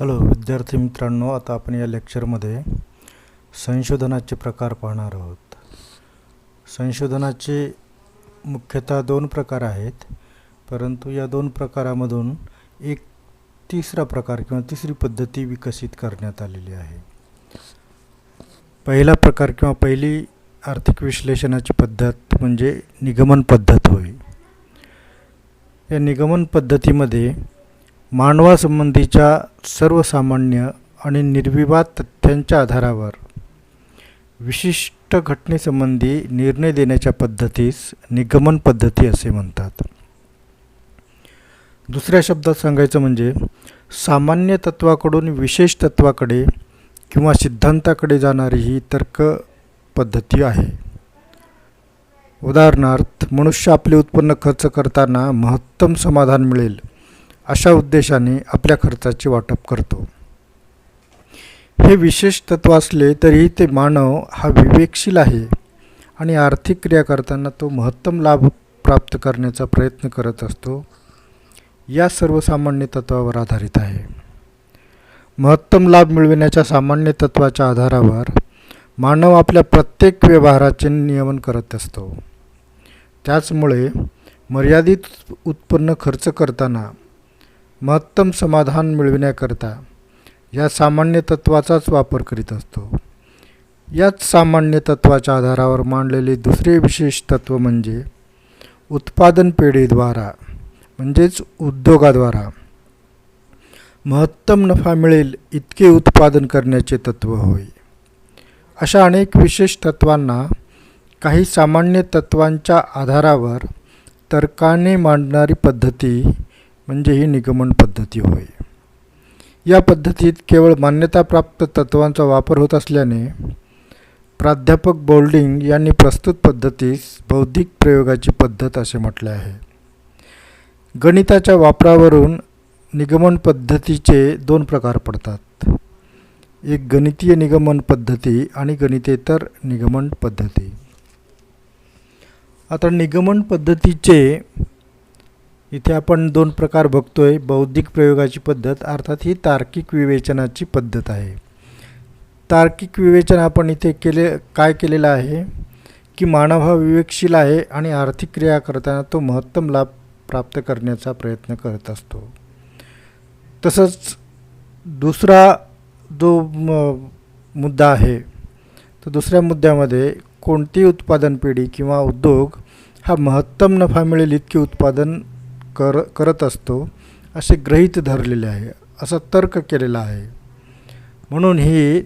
Hello विद्यार्थी मित्रांनो, आता आपण या लेक्चरमध्ये संशोधनाचे प्रकार पाहणार आहोत. संशोधनाचे मुख्यतः दोन प्रकार आहेत, परंतु या दोन प्रकारामधून एक तिसरा प्रकार किंवा तिसरी पद्धती विकसित करण्यात आलेली आहे. पहिला प्रकार किंवा पहिली आर्थिक विश्लेषणाची पद्धत म्हणजे निगमन पद्धत होय. या निगमन पद्धतीमध्ये मानवासंबंधीच्या सर्वसामान्य आणि निर्विवाद तथ्यांच्या आधारावर विशिष्ट घटनेसंबंधी निर्णय देण्याच्या पद्धतीस निगमन पद्धती असे म्हणतात. दुसऱ्या शब्दात सांगायचं म्हणजे सामान्य तत्वाकडून विशेष तत्वाकडे किंवा सिद्धांताकडे जाणारी ही तर्क पद्धती आहे. उदाहरणार्थ, मनुष्य आपले उत्पन्न खर्च करताना महत्तम समाधान मिळेल अशा उद्देशाने आपल्या खर्चाचे वाटप करतो. हे विशेष तत्व असले तरीही ते मानव हा विवेकशील आहे आणि आर्थिक क्रिया करताना तो महत्तम लाभ प्राप्त करण्याचा प्रयत्न करत असतो. या सर्वसामान्य तत्वावर आधारित आहे. महत्तम लाभ मिळविण्याच्या सामान्य तत्वाच्या आधारावर मानव आपल्या प्रत्येक व्यवहाराचे नियमन करत असतो. त्याचमुळे मर्यादित उत्पन्न खर्च करताना महत्तम समाधान मिळविण्याकरता या सामान्य तत्वाचाच वापर करीत असतो. याच सामान्य तत्वाच्या आधारावर मांडलेले दुसरे विशेष तत्व म्हणजे उत्पादन पेढीद्वारा म्हणजेच उद्योगाद्वारा महत्तम नफा मिळेल इतके उत्पादन करण्याचे तत्व होय. अशा अनेक विशेष तत्वांना काही सामान्य तत्वांच्या आधारावर तर्काने मांडणारी पद्धती म्हणजे ही निगमन पद्धती होय. या पद्धतीत केवळ मान्यताप्राप्त तत्वांचा वापर होत असल्याने प्राध्यापक बोल्डिंग यांनी प्रस्तुत पद्धतीस बौद्धिक प्रयोगाची पद्धत असे म्हटले आहे. गणिताच्या वापरावरून निगमन पद्धतीचे दोन प्रकार पडतात. एक गणितीय निगमन पद्धती आणि गणितेतर निगमन पद्धती. आता निगमन पद्धतीचे इथे आपण दोन प्रकार बघतोय. बौद्धिक प्रयोगाची पद्धत अर्थात ही तार्किक विवेचनाची पद्धत आहे. तार्किक विवेचन आपण इथे काय केलेलं आहे की मानव हा विवेकशील आहे आणि आर्थिक क्रिया करताना तो महत्तम लाभ प्राप्त करण्याचा प्रयत्न करत असतो. तसंच दुसरा जो मुद्दा आहे तर दुसऱ्या मुद्द्यामध्ये कोणती उत्पादन पेढी किंवा उद्योग हा महत्तम नफा मिळेल इतके उत्पादन करत असतो असे गृहीत धरलेले आहे, असा तर्क केलेला आहे. म्हणून ही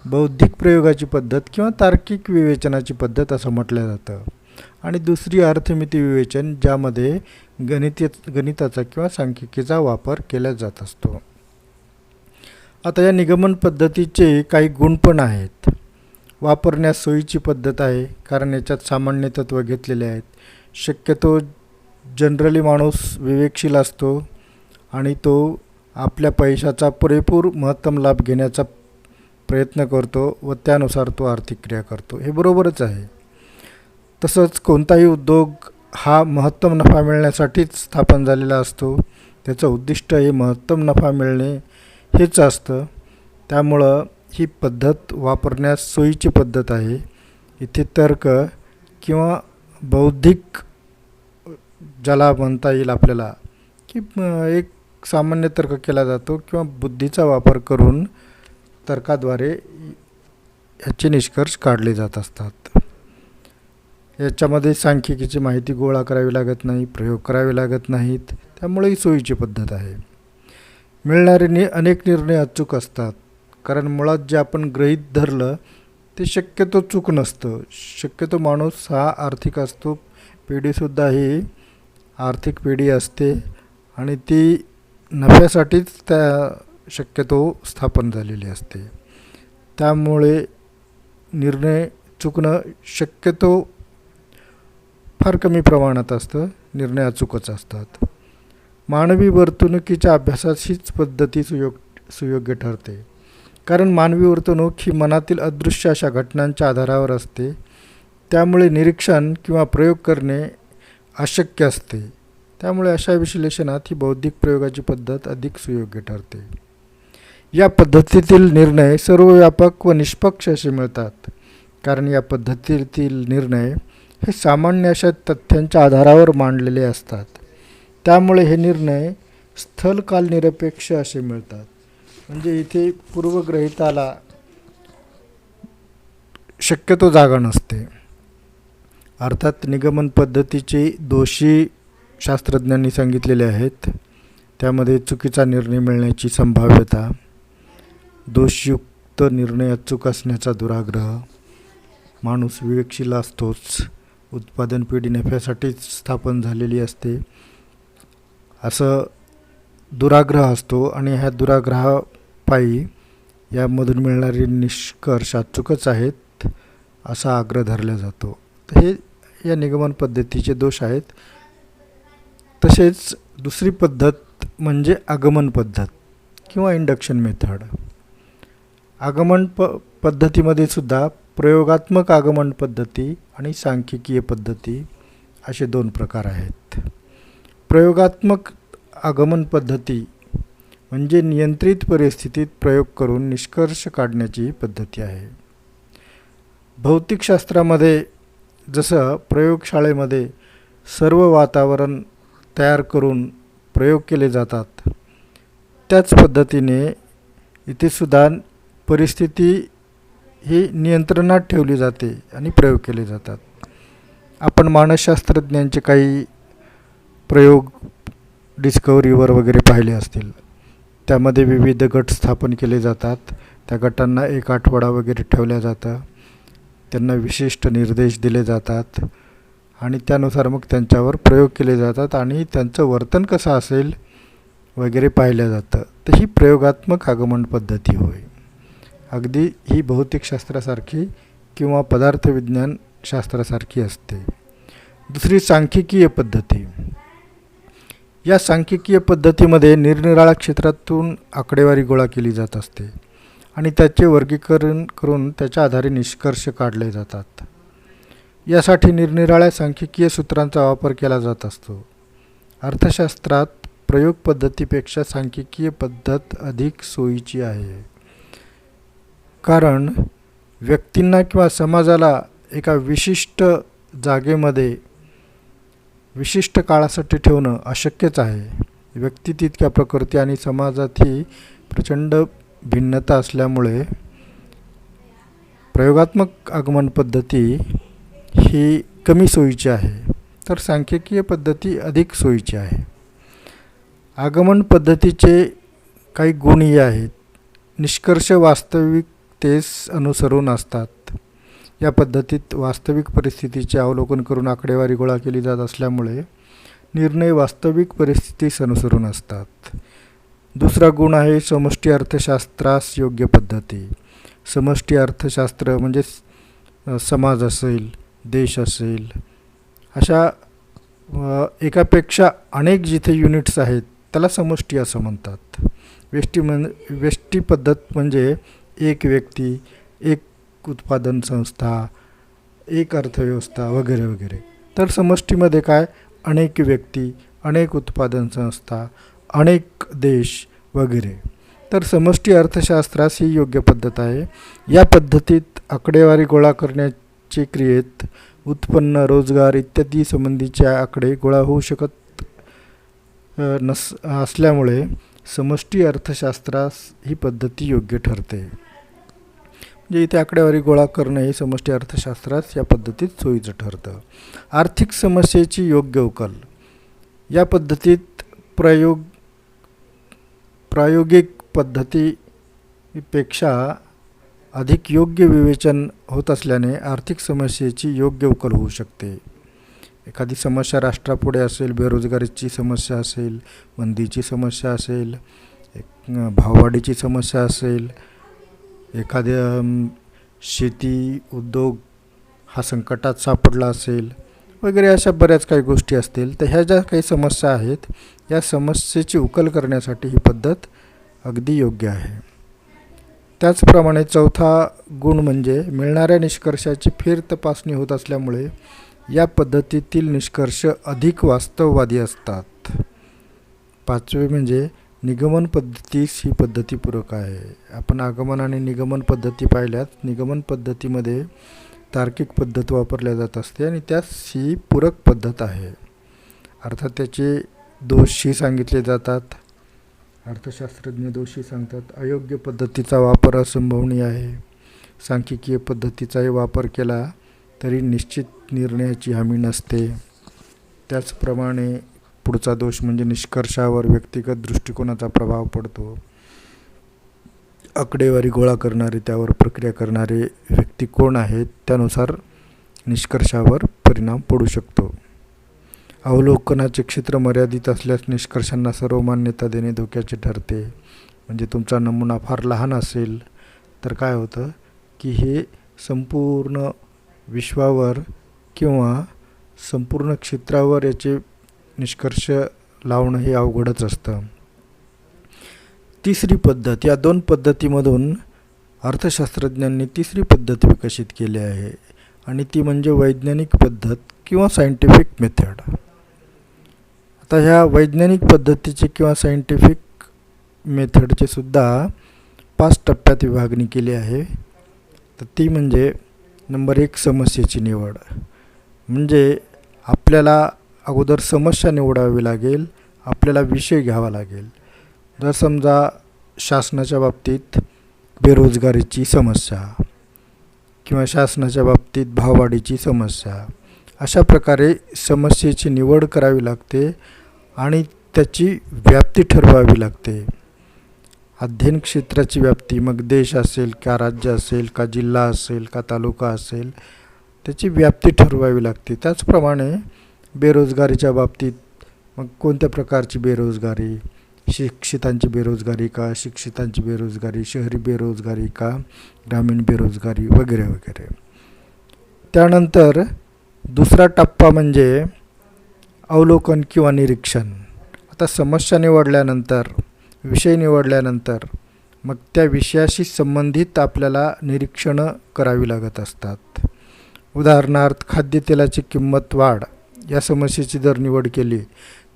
बौद्धिक प्रयोगाची पद्धत किंवा तार्किक विवेचनाची पद्धत असं म्हटलं जातं. आणि दुसरी अर्थमिती विवेचन, ज्यामध्ये गणिताचा किंवा सांख्यिकीचा वापर केला जात असतो. आता या निगमन पद्धतीचे काही गुण पण आहेत. वापरण्यास सोयीची पद्धत आहे, कारण याच्यात सामान्य तत्व घेतलेले आहेत. शक्यतो जनरली माणूस विवेकशील असतो आणि तो आपल्या पैशाचा पुरेपूर महत्तम लाभ घेण्याचा प्रयत्न करतो व त्यानुसार तो आर्थिक क्रिया करतो. हे बरोबरच आहे. तसंच कोणताही उद्योग हा महत्तम नफा मिळण्यासाठीच स्थापन झालेला असतो. त्याचं उद्दिष्ट हे महत्तम नफा मिळणे हेच असतं. त्यामुळं ही पद्धत वापरण्यास सोयीची पद्धत आहे. इथे तर्क किंवा बौद्धिक ज्याला म्हणता येईल आपल्याला की एक सामान्य तर्क केला जातो किंवा बुद्धीचा वापर करून तर्काद्वारे याचे निष्कर्ष काढले जात असतात. याच्यामध्ये सांख्यिकीची माहिती गोळा करावी लागत नाही, प्रयोग करावे लागत नाहीत. त्यामुळे ही सोयीची पद्धत आहे. मिळणारे अनेक निर्णय अचूक असतात, कारण मुळात जे आपण गृहीत धरलं ते शक्यतो चूक नसतं. शक्यतो माणूस हा आर्थिक असतो. पिढीसुद्धा ही आर्थिक पिढी असते आणि ती नफ्यासाठीच त्या शक्यतो स्थापन झालेली असते. त्यामुळे निर्णय चुकणं शक्यतो फार कमी प्रमाणात असतं. निर्णय अचूकच असतात. मानवी वर्तणुकीच्या अभ्यासात हीच पद्धती सुयोग्य ठरते, कारण मानवी वर्तणूक ही मनातील अदृश्य अशा घटनांच्या आधारावर असते. त्यामुळे निरीक्षण किंवा प्रयोग करणे अशक्य असते. त्यामुळे अशा विश्लेषणात ही बौद्धिक प्रयोगाची पद्धत अधिक सुयोग्य ठरते. या पद्धतीतील निर्णय सर्वव्यापक व निष्पक्ष असे मिळतात, कारण या पद्धतीतील निर्णय हे सामान्य अशा तथ्यांच्या आधारावर मांडलेले असतात. त्यामुळे हे निर्णय स्थलकाल निरपेक्ष असे मिळतात. म्हणजे इथे पूर्वग्रहिताला शक्यतो जागा नसते. अर्थात निगमन पद्धतीचे दोषी शास्त्रज्ञांनी सांगितलेले आहेत. त्यामध्ये चुकीचा निर्णय मिळण्याची संभाव्यता, दोषयुक्त निर्णय अचूक असण्याचा दुराग्रह, माणूस विवेकशील असतोच, उत्पादन पिढी नफ्यासाठीच स्थापन झालेली असते असं दुराग्रह असतो आणि ह्या दुराग्रहापायी यामधून मिळणारे निष्कर्ष अचूकच आहेत असा आग्रह धरला जातो. तर हे या निगमन पद्धतीचे दोष आहेत. तसेच दुसरी पद्धत म्हणजे आगमन पद्धत किंवा इंडक्शन मेथड. आगमन पद्धतीमध्ये सुद्धा प्रयोगात्मक आगमन पद्धती आणि सांख्यिकीय पद्धती असे दोन प्रकार आहेत. प्रयोगात्मक आगमन पद्धती म्हणजे नियंत्रित परिस्थितीत प्रयोग करून निष्कर्ष काढण्याची पद्धती आहे. भौतिकशास्त्रामध्ये जसं प्रयोगशाळेमध्ये सर्व वातावरण तयार करून प्रयोग केले जातात, त्याच पद्धतीने इथे सुद्धा परिस्थिती ही नियंत्रणात ठेवली जाते आणि प्रयोग केले जातात. आपण मानसशास्त्रज्ञांचे काही प्रयोग डिस्कव्हरीवर वगैरे पाहिले असतील. त्यामध्ये विविध गट स्थापन केले जातात. त्या गटांना एक आठवडा वगैरे ठेवल्या जातं. त्यांना विशिष्ट निर्देश दिले जातात आणि त्यानुसार मग त्यांच्यावर प्रयोग केले जातात आणि त्यांचं वर्तन कसं असेल वगैरे पाहिलं जातं. तर ही प्रयोगात्मक आगमन पद्धती होय. अगदी ही भौतिकशास्त्रासारखी किंवा पदार्थविज्ञान शास्त्रासारखी असते. दुसरी सांख्यिकीय पद्धती. या सांख्यिकीय पद्धतीमध्ये निरनिराळ्या क्षेत्रातून आकडेवारी गोळा केली जात असते आणि त्याचे वर्गीकरण करून त्याच्या आधारे निष्कर्ष काढले जातात. यासाठी निरनिराळ्या सांख्यिकीय सूत्रांचा वापर केला जात असतो. अर्थशास्त्रात प्रयोग पद्धतीपेक्षा सांख्यिकीय पद्धत अधिक सोयीची आहे, कारण व्यक्तींना किंवा समाजाला एका विशिष्ट जागेमध्ये विशिष्ट काळासाठी ठेवणं अशक्यच आहे. व्यक्ती तितक्या प्रकृती आणि समाजातही प्रचंड भिन्नता असल्यामुळे प्रयोगात्मक आगमन पद्धती ही कमी सोयीची आहे, तर सांख्यिकीय पद्धती अधिक सोयीची आहे. आगमन पद्धतीचे काही गुणही आहेत. निष्कर्ष वास्तविकतेस अनुसरून असतात. या पद्धतीत वास्तविक परिस्थितीचे अवलोकन करून आकडेवारी गोळा केली जात असल्यामुळे निर्णय वास्तविक परिस्थितीस अनुसरून असतात. दुसरा गुण आहे समष्टी अर्थशास्त्रास योग्य पद्धती. समष्टी अर्थशास्त्र म्हणजे समाज असेल, देश असेल, अशा एकापेक्षा अनेक जिथे युनिट्स आहेत त्याला समष्टी असं म्हणतात. व्यष्टी पद्धत म्हणजे एक व्यक्ती, एक उत्पादन संस्था, एक अर्थव्यवस्था वगैरे वगैरे. तर समष्टीमध्ये काय, अनेक व्यक्ती, अनेक उत्पादन संस्था, अनेक देश वगैरे. तर समष्टी अर्थशास्त्रास ही योग्य पद्धत आहे. या पद्धतीत आकडेवारी गोळा करण्याची क्रियेत उत्पन्न, रोजगार इत्यादी संबंधीचे आकडे गोळा होऊ शकत असल्यामुळे समष्टी अर्थशास्त्रास ही पद्धती योग्य ठरते. म्हणजे इथे आकडेवारी गोळा करणे हे समष्टी अर्थशास्त्रास या पद्धतीत सोयीचं ठरतं. आर्थिक समस्येची योग्य उकल. या पद्धतीत प्रायोगिक पद्धतीपेक्षा अधिक योग्य विवेचन होत असल्याने आर्थिक समस्येची योग्य उकल होऊ शकते. एखादी समस्या राष्ट्रापुढे असेल, बेरोजगारीची समस्या असेल, मंदीची समस्या असेल, भाववाढीची समस्या असेल, एखाद्या शेती उद्योग हा संकटात सापडला असेल वगैरे, अशा बऱ्याच काही गोष्टी असतील. तर ह्या ज्या काही समस्या आहेत, या समस्येची उकल करण्यासाठी ही पद्धत अगदी योग्य आहे. त्याचप्रमाणे चौथा गुण म्हणजे मिळणाऱ्या निष्कर्षाची फेर तपासणी होत असल्यामुळे या पद्धतीतील निष्कर्ष अधिक वास्तववादी असतात. पाचवे म्हणजे निगमन पद्धतीस ही पद्धती पूरक आहे. आपण आगमन आणि निगमन पद्धती पाहिल्यात. निगमन पद्धतीमध्ये तार्किक पद्धत वापरल्या जात असते आणि त्यास ही पूरक पद्धत आहे. अर्थात त्याचे दोषही सांगितले जातात. अर्थशास्त्रज्ञ दोषही सांगतात. अयोग्य पद्धतीचा वापर असंभवनीय आहे. सांख्यिकीय पद्धतीचाही वापर केला तरी निश्चित निर्णयाची हमी नसते. त्याचप्रमाणे पुढचा दोष म्हणजे निष्कर्षावर व्यक्तिगत दृष्टिकोनाचा प्रभाव पडतो. आकडेवारी गोळा करणारे, त्यावर प्रक्रिया करणारे व्यक्ती कोण आहेत त्यानुसार निष्कर्षावर परिणाम पडू शकतो. अवलोकनाचे क्षेत्र मर्यादित असल्यास निष्कर्षांना सर्व मान्यता देणे धोक्याचे ठरते. म्हणजे तुमचा नमुना फार लहान असेल तर काय होतं की हे संपूर्ण विश्वावर किंवा संपूर्ण क्षेत्रावर याचे निष्कर्ष लावणं हे अवघडच असतं. तिसरी पद्धत, या दोन पद्धतीमधून अर्थशास्त्रज्ञांनी तिसरी पद्धत विकसित केली आहे आणि ती म्हणजे वैज्ञानिक पद्धत किंवा सायंटिफिक मेथड. आता ह्या वैज्ञानिक पद्धतीचे किंवा सायंटिफिक मेथडचे सुद्धा 5 टप्प्यात विभागणी केली आहे. तर ती म्हणजे नंबर 1 समस्येची निवड. म्हणजे आपल्याला अगोदर समस्या निवडावी लागेल, आपल्याला विषय घ्यावा लागेल. जर समजा शासनाच्या बाबतीत बेरोजगारीची समस्या किंवा शासनाच्या बाबतीत भाववाढीची समस्या, अशा प्रकारे समस्येची निवड करावी लागते आणि त्याची व्याप्ती ठरवावी लागते. अध्ययन क्षेत्राची व्याप्ती, मग देश असेल का राज्य असेल का जिल्हा असेल का तालुका असेल, त्याची व्याप्ती ठरवावी लागते. त्याचप्रमाणे बेरोजगारीच्या बाबतीत मग कोणत्या प्रकारची बेरोजगारी, शिक्षितांची बेरोजगारी का अशिक्षितांची बेरोजगारी, शहरी बेरोजगारी का ग्रामीण बेरोजगारी वगैरे वगैरे. त्यानंतर दुसरा टप्पा म्हणजे अवलोकन किंवा निरीक्षण. आता समस्या निवडल्यानंतर, विषय निवडल्यानंतर मग त्या विषयाशी संबंधित आपल्याला निरीक्षणं करावी लागत असतात. उदाहरणार्थ खाद्यतेलाची किंमत वाढ या समस्येची जर निवड केली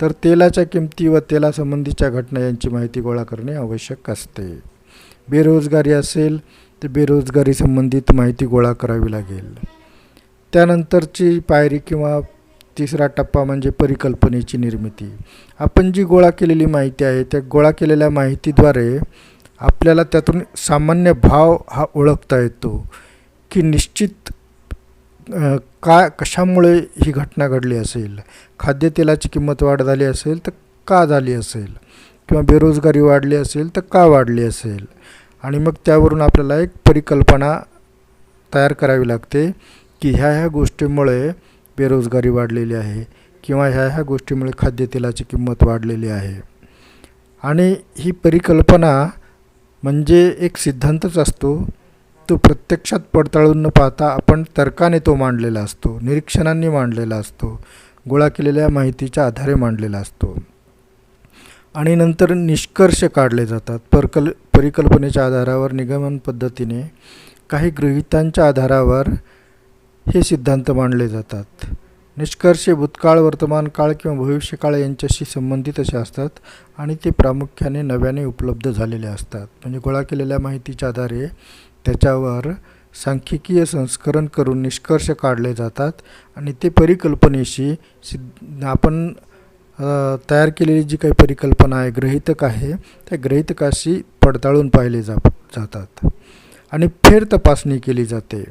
तर तेलाच्या किमती व तेलासंबंधीच्या घटना यांची माहिती गोळा करणे आवश्यक असते. बेरोजगारी असेल तर बेरोजगारी संबंधित माहिती गोळा करावी लागेल. त्यानंतरची पायरी किंवा तिसरा टप्पा म्हणजे परिकल्पनेची निर्मिती. आपण जी गोळा केलेली माहिती आहे त्या गोळा केलेल्या माहितीद्वारे आपल्याला त्यातून सामान्य भाव हा ओळखता येतो की निश्चित कशामुळे ही घटना घडली असेल. खाद्यतेलाची किंमत वाढ झाली असेल तर का झाली असेल, किंवा बेरोजगारी वाढली असेल तर का वाढली असेल. आणि मग त्यावरून आपल्याला एक परिकल्पना तयार करावी लागते की ह्या गोष्टीमुळे बेरोजगारी वाढलेली आहे किंवा ह्या गोष्टीमुळे खाद्यतेलाची किंमत वाढलेली आहे. आणि ही परिकल्पना म्हणजे एक सिद्धांतच असतो. तो प्रत्यक्षात पडताळून न पाहता आपण तर्काने तो मांडलेला असतो, निरीक्षणांनी मांडलेला असतो, गोळा केलेल्या माहितीच्या आधारे मांडलेला असतो. आणि नंतर निष्कर्ष काढले जातात. परिकल्पनेच्या आधारावर निगमन पद्धतीने काही गृहीतांच्या आधारावर हे सिद्धांत मांडले जातात. निष्कर्ष भूतकाळ, वर्तमान काळ किंवा भविष्यकाळ यांच्याशी संबंधित असे असतात आणि ते प्रामुख्याने नव्याने उपलब्ध झालेले असतात. म्हणजे गोळा केलेल्या माहितीच्या आधारे त्याच्यावर सांख्यिकीय संस्करण करून निष्कर्ष काढले जातात आणि ते परिकल्पनेशी आपण तयार केलेली जी काही परिकल्पना आहे, गृहीतक आहे, त्या गृहीतकाशी पडताळून पाहिले जातात आणि फेर तपासणी केली जाते.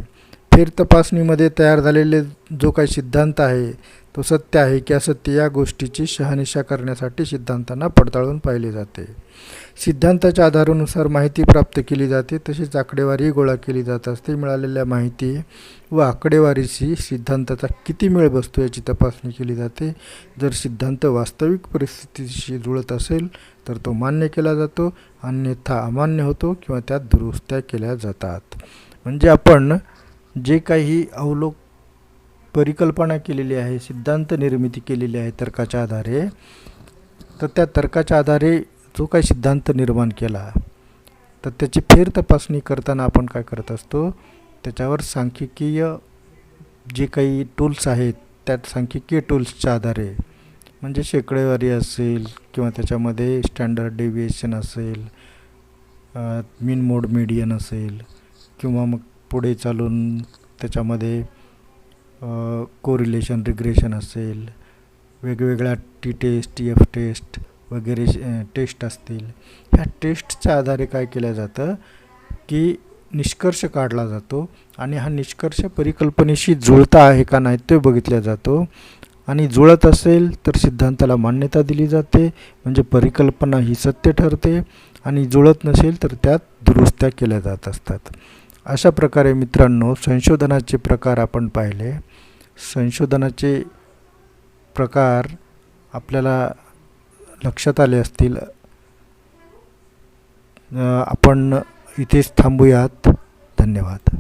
फेर तपासणीमध्ये तयार झालेले जो काही सिद्धांत आहे तो सत्य आहे की असत्य या गोष्टीची शहानिशा करण्यासाठी सिद्धांतांना पडताळून पाहिले जाते. सिद्धांताच्या आधारानुसार माहिती प्राप्त केली जाते, तसेच आकडेवारीही गोळा केली जात असते. मिळालेल्या माहिती व आकडेवारीशी सिद्धांताचा किती मेळ बसतो याची तपासणी केली जाते. जर सिद्धांत वास्तविक परिस्थितीशी जुळत असेल तर तो मान्य केला जातो, अन्यथा अमान्य होतो किंवा त्यात दुरुस्त्या केल्या जातात. म्हणजे आपण जे काही परिकल्पना केलेली आहे, सिद्धांत निर्मिती केलेली आहे तर्काच्या आधारे, तर त्या तर्काच्या आधारे जो काही सिद्धांत निर्माण केला तर त्याची फेर तपासणी करताना आपण काय करत असतो, त्याच्यावर सांख्यिकीय जे काही टूल्स आहेत त्या सांख्यिकीय टूल्सच्या आधारे म्हणजे शेकडेवारी असेल किंवा त्याच्यामध्ये स्टँडर्ड डेविएशन असेल, मीन मोड मीडियन असेल, किंवा मग पुढे चालून त्याच्यामध्ये कोरिलेशन रिग्रेशन असेल, वेगवेगळ्या टी टेस्ट एफ टेस्ट वगैरे टेस्ट असतील. ह्या टेस्टच्या आधारे काय केलं जातं की निष्कर्ष काढला जातो आणि हा निष्कर्ष परिकल्पनेशी जुळता आहे का नाही ते बघितला जातो. आणि जुळत असेल तर सिद्धांताला मान्यता दिली जाते, म्हणजे परिकल्पना ही सत्य ठरते. आणि जुळत नसेल तर त्यात दुरुस्त्या केल्या जात असतात. अशा प्रकारे मित्रांनो संशोधनाचे प्रकार आपण पाहिले. संशोधनाचे प्रकार आपल्याला लक्षात आले असतील. आपण इथेच थांबूयात. धन्यवाद.